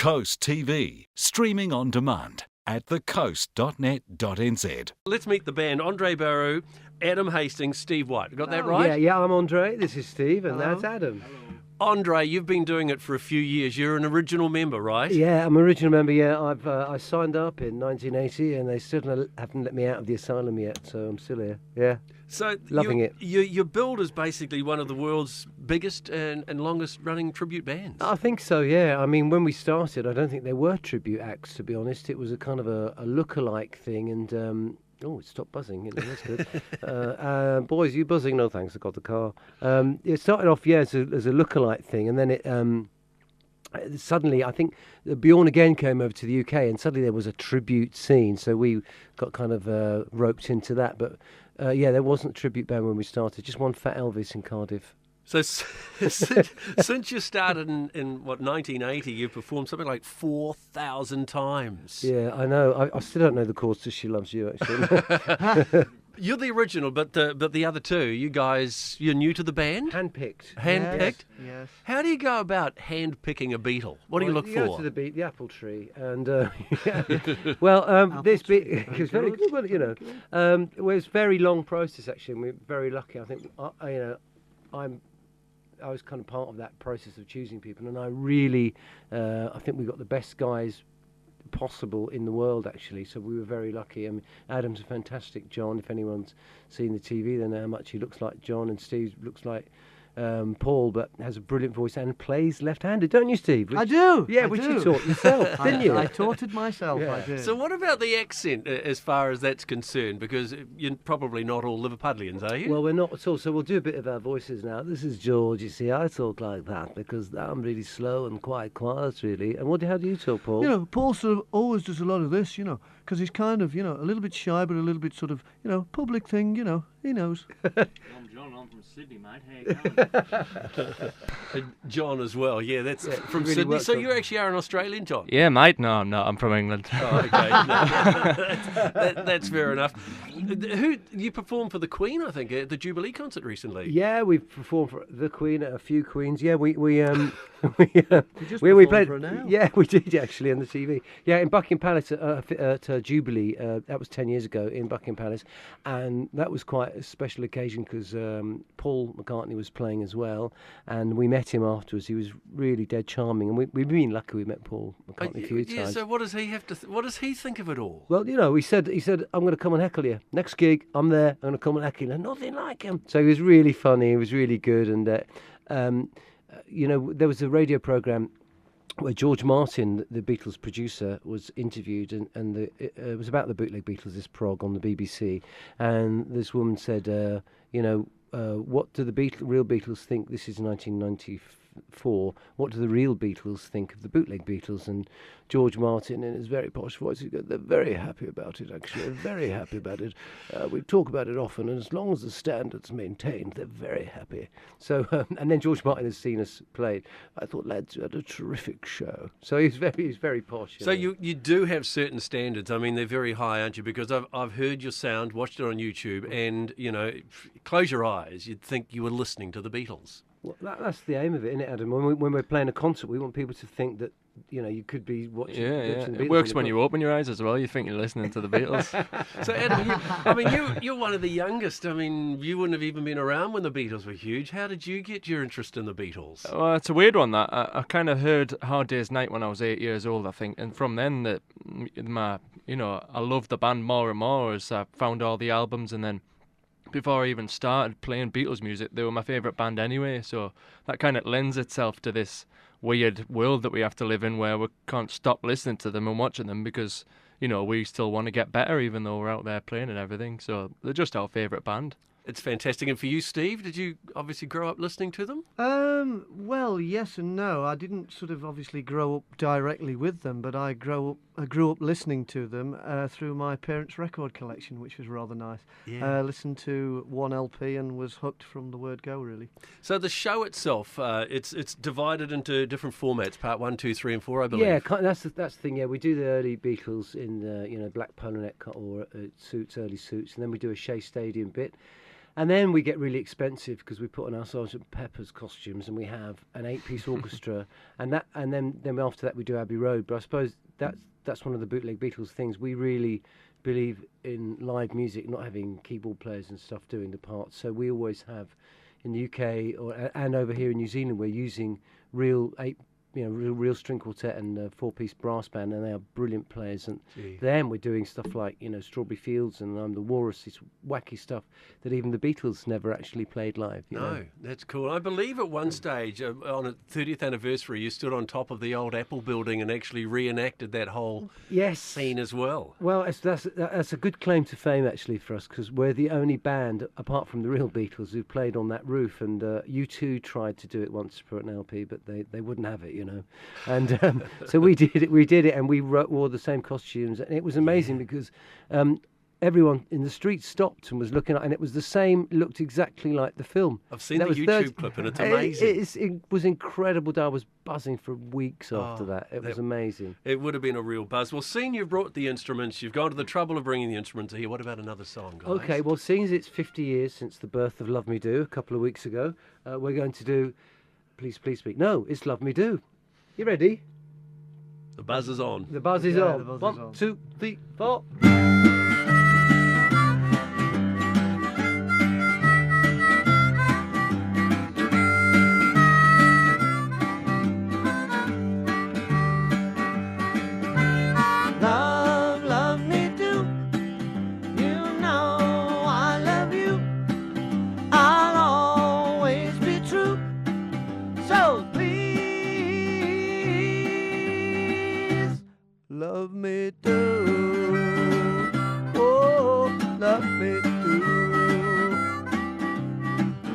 Coast TV, streaming on demand at thecoast.net.nz. Let's meet the band. Andre Barrow, Adam Hastings, Steve White. Got that right? Yeah, I'm Andre. This is Steve, and Hello. that's Adam. Andre, you've been doing it for a few years. You're an original member, right? Yeah, I'm an original member. Yeah, I signed up in 1980, and they still haven't let me out of the asylum yet, so I'm still here. Yeah. So Loving it. Your build is basically one of the world's biggest and longest running tribute bands. I think so, yeah. I mean, when we started, I don't think there were tribute acts, to be honest. It was a kind of a look-alike thing, and it stopped buzzing. That's good. Boys, you buzzing? No, thanks. I got the car. It started off, as a look-alike thing, and then it suddenly, I think, Bjorn again came over to the UK, and suddenly there was a tribute scene, so we got kind of roped into that. But there wasn't a tribute band when we started. Just one Fat Elvis in Cardiff. So since you started in 1980, you've performed something like 4,000 times. Yeah, I know. I still don't know the chords to "She Loves You," actually. You're the original, but the other two, you guys, you're new to the band? Handpicked. Handpicked? Yes. How do you go about handpicking a Beatle? What do you look you for? Go to the apple tree, and this bit it was very good. Well, it was a very long process actually. And we're very lucky. I think I was kind of part of that process of choosing people, and I really, I think we got the best guys possible in the world actually, so we were very lucky. I mean, Adam's a fantastic John. If anyone's seen the TV, they know how much he looks like John, and Steve looks like Paul, but has a brilliant voice and plays left-handed, don't you, Steve? I do. Yeah, I which do. you taught yourself, didn't you? I taught it myself. Yeah. I did. So what about the accent as far as that's concerned? Because you're probably not all Liverpudlians, are you? Well, we're not at all, so we'll do a bit of our voices now. This is George. You see, I talk like that because I'm really slow and quite quiet, really. And how do you talk, Paul? Paul sort of always does a lot of this, because he's kind of, a little bit shy, but a little bit sort of, public thing, he knows. I'm John, I'm from Sydney, mate. How you going? John as well, yeah, that's from really Sydney. works So on- you actually are an Australian, John? Yeah, mate. No, I'm not. I'm from England. Oh, okay. That's fair enough. Who you performed for the Queen, I think, at the Jubilee concert recently? Yeah, we've performed for the Queen, a few Queens. Yeah, we just we performed played for her now. Yeah, we did actually on the TV. Yeah, in Buckingham Palace at Jubilee. That was 10 years ago in Buckingham Palace, and that was quite a special occasion because Paul McCartney was playing as well, and we met him afterwards. He was really dead charming, and we've been lucky. We met Paul McCartney a few Yeah. times. So what does he have to? What does he think of it all? Well, he said, I'm going to come and heckle you. Next gig, I'm there. I'm going to come and heckle you. And nothing like him. So he was really funny. He was really good. And, there was a radio programme where George Martin, the Beatles producer, was interviewed, and it was about the Bootleg Beatles, this prog on the BBC. And this woman said, what do the real Beatles think? This is 1994. What do the real Beatles think of the Bootleg Beatles? And George Martin, in his very posh voice, he goes, "They're very happy about it, actually. They're very happy about it. We talk about it often, and as long as the standard's maintained, they're very happy." So, and then George Martin has seen us play. I thought, lads, you had a terrific show. So he's very posh. So you do have certain standards. I mean, they're very high, aren't you? Because I've heard your sound, watched it on YouTube, and close your eyes, you'd think you were listening to the Beatles. Well, that's the aim of it, isn't it, Adam? When we're playing a concert, we want people to think that you could be watching. Yeah. watching the It Beatles works in when the you open your eyes as well. You think you're listening to the Beatles. So Adam, you're one of the youngest. I mean, you wouldn't have even been around when the Beatles were huge. How did you get your interest in the Beatles? Well, it's a weird one. That I kind of heard Hard Day's Night when I was 8 years old, I think, and from then I loved the band more and more as I found all the albums, and then before I even started playing Beatles music, they were my favourite band anyway, so that kind of lends itself to this weird world that we have to live in where we can't stop listening to them and watching them because, we still want to get better even though we're out there playing and everything, so they're just our favourite band. It's fantastic. And for you, Steve, did you obviously grow up listening to them? Well, yes and no. I didn't sort of obviously grow up directly with them, but I grew up listening to them through my parents' record collection, which was rather nice. Yeah. Listened to one LP and was hooked from the word go, really. So the show itself, it's divided into different formats, part 1, 2, 3 and 4, I believe. Yeah, that's the thing. Yeah, we do the early Beatles in black polo neck or suits, early suits, and then we do a Shea Stadium bit. And then we get really expensive because we put on our Sergeant Pepper's costumes and we have an 8-piece orchestra, and then after that we do Abbey Road. But I suppose that's one of the Bootleg Beatles things. We really believe in live music, not having keyboard players and stuff doing the parts. So we always have, in the UK and over here in New Zealand, we're using real real string quartet and 4-piece brass band, and they are brilliant players. And then we're doing stuff like Strawberry Fields and I'm the Walrus, this wacky stuff that even the Beatles never actually played live. No, that's cool. I believe at one stage on a 30th anniversary, you stood on top of the old Apple building and actually reenacted that whole scene as well. Well, that's a good claim to fame actually for us, because we're the only band apart from the real Beatles who played on that roof. And U2 tried to do it once for an LP, but they wouldn't have it. And so we did it, and we wore the same costumes, and it was amazing because everyone in the street stopped and was looking at, and it was the same, looked exactly like the film. I've seen the YouTube clip, and it's amazing. It was incredible. I was buzzing for weeks after that. It was amazing. It would have been a real buzz. Well, seeing you've brought the instruments, you've gone to the trouble of bringing the instruments here. What about another song, guys? Okay, well, seeing as it's 50 years since the birth of Love Me Do a couple of weeks ago, we're going to do Please Please Speak. No, it's Love Me Do. You ready? The buzz is on. The buzz is on. The buzz is 1, on. 2, 3, 4. Love, love me do. You know I love you. I'll always be true. So please love me do. Oh, love me do.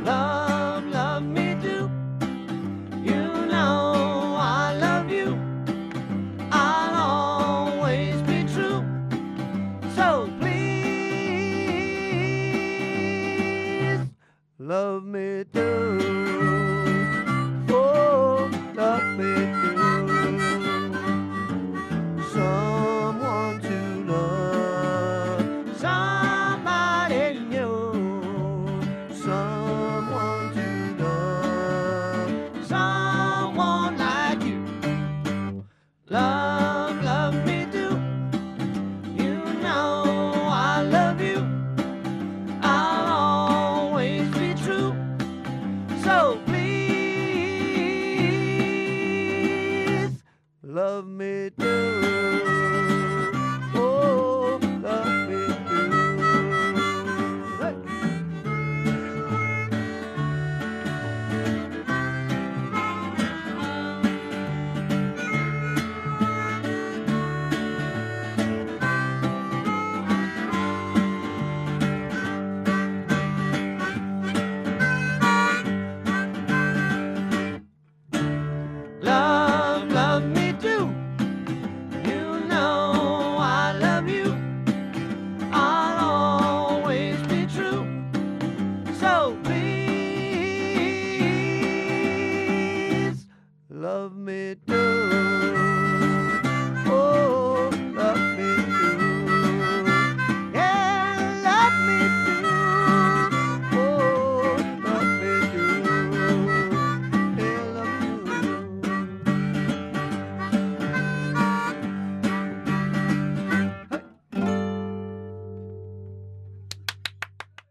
Love, love me do. You know I love you. I'll always be true. So please love me do. Oh, love me do. Someone to love, somebody new. Someone to love, someone like you. Love, love me do. You know I love you. I'll always be true. So please love me do.